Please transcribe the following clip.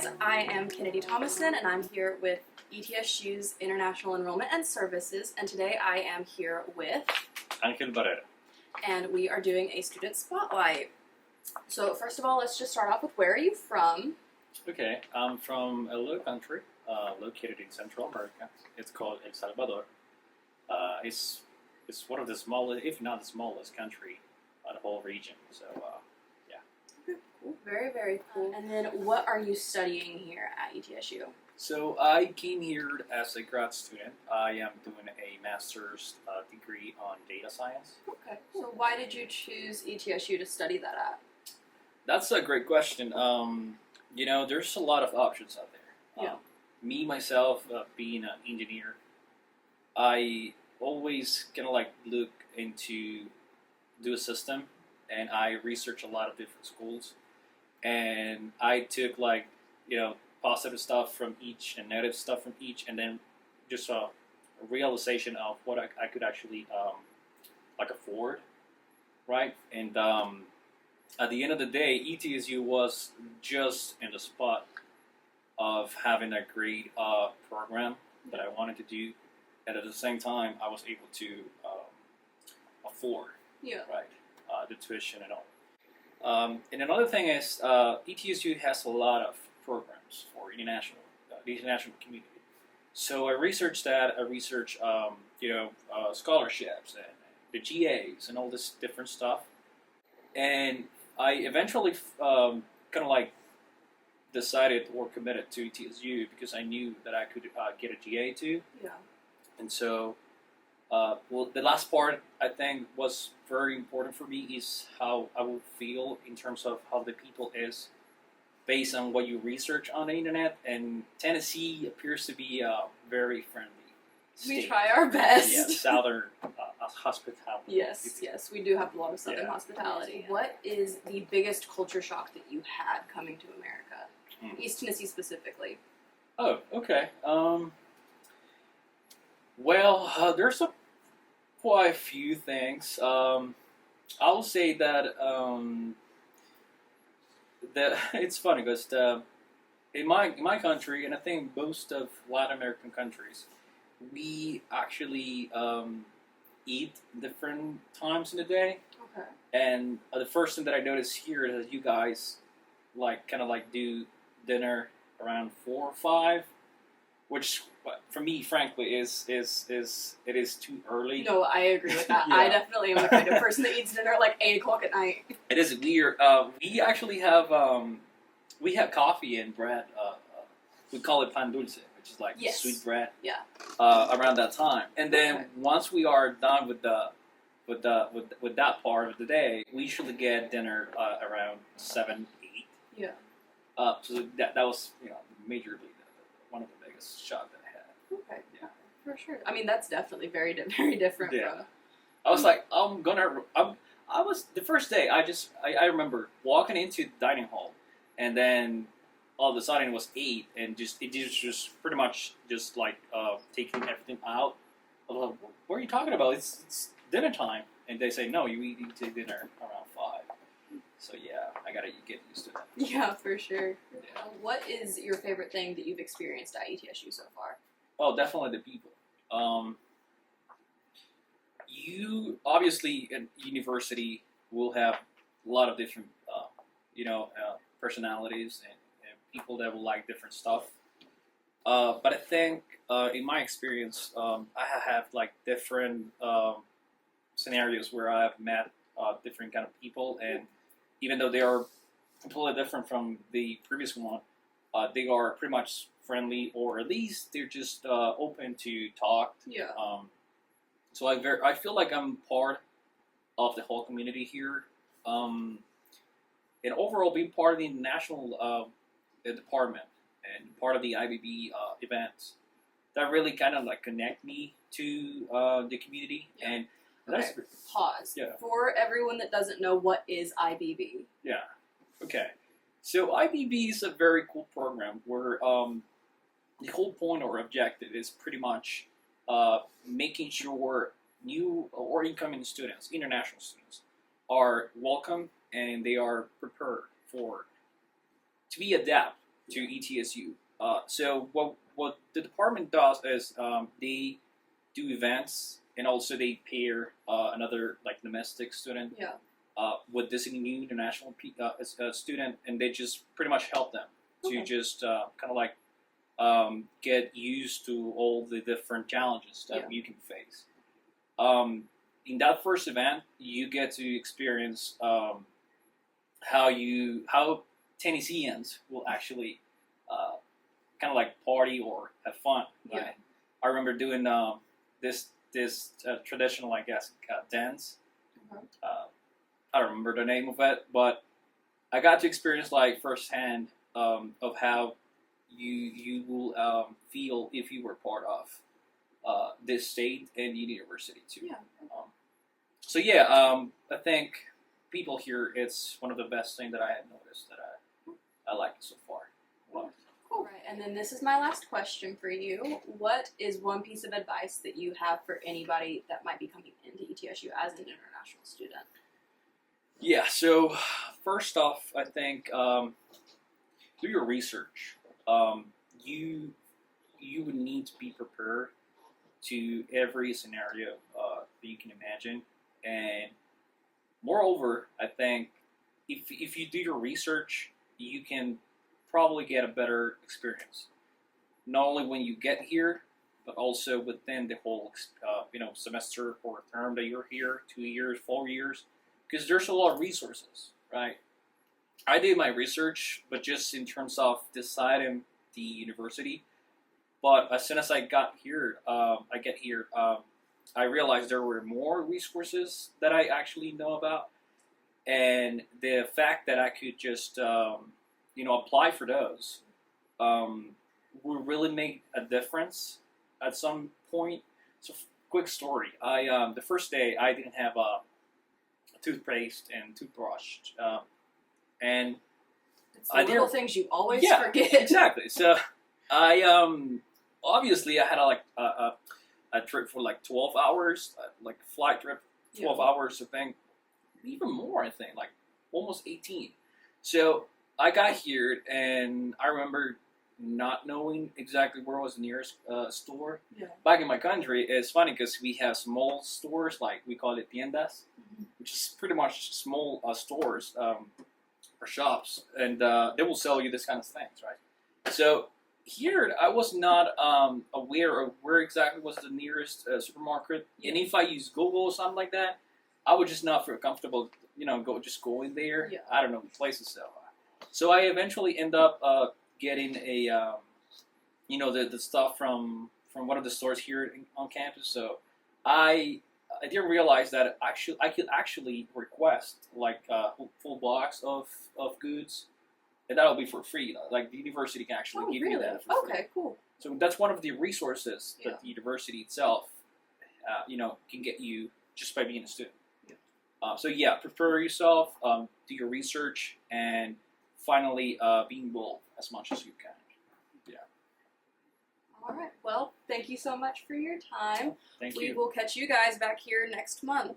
guys, I am Kennedy Thomason and I'm here with ETSU's International Enrollment and Services, and today I am here with Barrera. And we are doing a student spotlight. So first of all, let's just start off with where are you from? Okay, I'm from a little country located in Central America. It's called El Salvador. It's one of the smallest, if not the smallest, country in the whole region. So yeah. Okay, cool. Very, very cool. And then what are you studying here at ETSU? So I came here as a grad student. I am doing a master's degree on data science. Okay. So why did you choose ETSU to study that at? That's a great question. You know, there's a lot of options out there. Yeah. Me, myself, being an engineer, I always kind of like look into do a system, and I research a lot of different schools, and I took like, you know, positive stuff from each and negative stuff from each, and then just a realization of what I could actually like afford, right? And at the end of the day, ETSU was just in the spot of having a great program that I wanted to do, and at the same time, I was able to afford, right, the tuition and all. And another thing is, ETSU has a lot of programs for the international community. So I researched that. I researched, scholarships and the GAs and all this different stuff. And I eventually kind of like decided or committed to ETSU because I knew that I could get a GA too. Yeah. And so, the last part I think was very important for me is how I will feel in terms of how the people is based on what you research on the internet. And Tennessee appears to be a very friendly state. We try our best. Yeah, southern hospitality. Yes, we do have a lot of southern hospitality. What is the biggest culture shock that you had coming to America? East Tennessee specifically. Oh, okay. Well, there's quite a few things. I'll say that it's funny because in my country, and I think most of Latin American countries, we actually eat different times in the day. Okay. And the first thing that I noticed here is that you guys kind of do dinner around 4 or 5, which for me, frankly, is too early. No, I agree with that. I definitely am the kind of person that eats dinner at 8 o'clock at night. It is weird. We actually have coffee and bread. We call it pan dulce, which is like sweet bread. Yeah. Around that time, and then once we are done with that part of the day, we usually get dinner around 7, 8. Yeah. So that was majorly one of the biggest shocks that I had. Okay. Yeah. For sure. I mean, that's definitely very different. Yeah. I was like, I was the first day. I remember walking into the dining hall, and then all of a sudden it was 8, and it just pretty much just taking everything out. I was like, what are you talking about? It's dinner time, and they say no, you eat dinner around 5. So yeah, I gotta get used to that. Yeah, for sure. Yeah. What is your favorite thing that you've experienced at ETSU so far? Oh, definitely the people. You obviously in university will have a lot of different, personalities and people that will like different stuff. But I think in my experience, I have different scenarios where I have met different kind of people, and even though they are completely different from the previous one, they are pretty much friendly, or at least they're just open to talk. Yeah. So I feel like I'm part of the whole community here, and overall being part of the national department and part of the IBB events that really kind of connect me to the community. Yeah. And that's pause. Yeah. For everyone that doesn't know, what is IBB? Yeah. Okay. So IBB is a very cool program where the whole point or objective is pretty much making sure new or incoming students, international students, are welcome and they are prepared to be adapt to ETSU. So what the department does is they do events, and also they pair another like domestic student Yeah. with this new international student, and they just pretty much help them to just kind of like get used to all the different challenges that you can face. In that first event, you get to experience how Tennesseans will actually kind of like party or have fun. Right? Yeah. I remember doing this traditional, I guess, dance. I don't remember the name of it, but I got to experience like firsthand of how you will feel if you were part of this state and university too. Yeah. So yeah, I think people here, it's one of the best things that I had noticed that I like so far. Cool. Right, and then this is my last question for you. What is one piece of advice that you have for anybody that might be coming into ETSU as an international student? Yeah, so first off, I think do your research. You would need to be prepared to every scenario that you can imagine, and moreover, I think if you do your research, you can probably get a better experience, not only when you get here, but also within the whole semester or term that you're here, 2 years, 4 years, because there's a lot of resources, right? I did my research, but just in terms of deciding the university. But as soon as I got here, I realized there were more resources that I actually know about, and the fact that I could just apply for those will really make a difference at some point. So, quick story: the first day I didn't have a toothpaste and toothbrush, and It's the little things you always forget. Exactly. So I obviously I had a trip for like 12 hours, like flight trip, 12 hours. I think even more. I think like almost 18. So I got here, and I remember not knowing exactly where was the nearest store. Yeah. Back in my country, it's funny because we have small stores, like we call it tiendas, which is pretty much small stores or shops, and they will sell you this kind of things, right? So here, I was not aware of where exactly was the nearest supermarket, and if I use Google or something like that, I would just not feel comfortable, going there. Yeah. I don't know the places. So I eventually end up getting a, the stuff from one of the stores here on campus. So I didn't realize that I could actually request like a full box of goods, and that'll be for free. Like the university can actually give you that for free. Okay, cool. So that's one of the resources that the university itself, can get you just by being a student. So prepare yourself, do your research, and finally be involved as much as you can. Yeah. All right. Well, thank you so much for your time. Thank you. We will catch you guys back here next month.